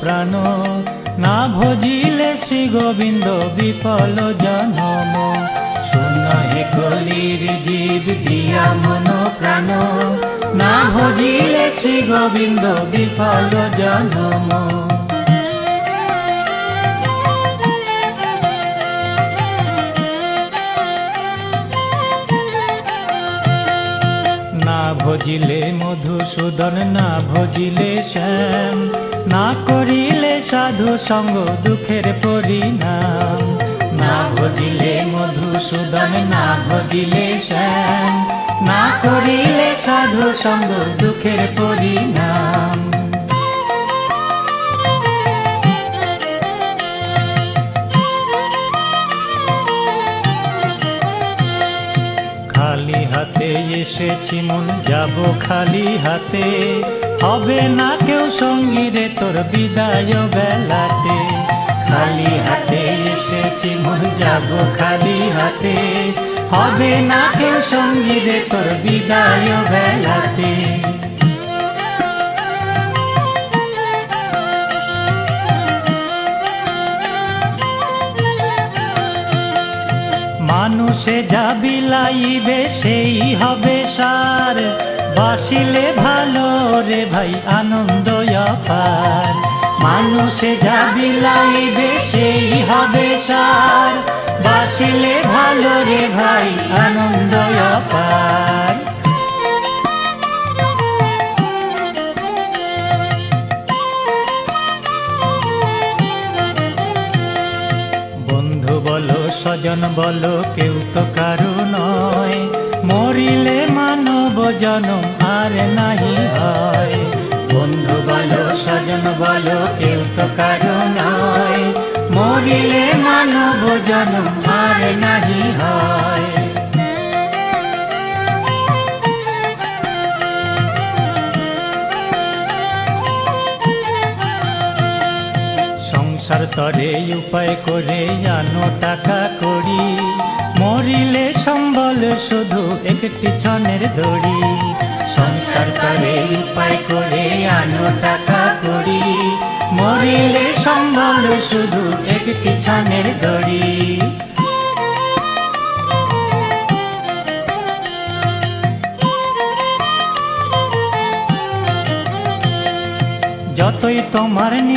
প্রাণ, না ভজিলে শ্রী গোবিন্দ বিফল জনম। শূন্য হে কলির জীব দিয়া মন প্রাণ, না ভজিলে শ্রী গোবিন্দ বিফল জনম। না ভজিলে মধুসূদন, না ভজিলে শ্যাম, না করিলে সাধু সঙ্গ দুঃখের পরিণাম। না ভজিলে মধুসূদন, না ভজিলে শ্যাম, না করিলে সাধু সঙ্গ দুঃখের পরিণাম। খালি হাতে এসেছি মন, যাব খালি হাতে, হবে না কেউ সঙ্গী রে তোর বিদায় বেলাতে। খালি হাতে এসেছি মন, যাব খালি হাতে, হবে না কেউ সঙ্গী রে তোর বিদায় বেলাতে। মানুষে যা বিলাইবে সেই হবে সার, বাসিলে ভালো রে ভাই আনন্দ অপার। মানুষে যা বিলাইবে সেই হবে সার, বাসিলে ভালো রে ভাই আনন্দ অপার। বন্ধু বলো স্বজন বলো কেউ তো কারো নয়, মরিলে মানব জনম আর নাহি হয়। বন্ধু বলো স্বজন বলো কেউ তো কারো নয়, মরিলে মানব জনম আর নাহি হয়। সংসার তরে উপায় করে আনো টাকা করি, মরিলে সম্বল শুধু একটি ছনের দড়ি। সংসার তরে উপায় করে আনো টাকা করি, মরিলে সম্বল শুধু একটি ছনের দড়ি। যতই তোমার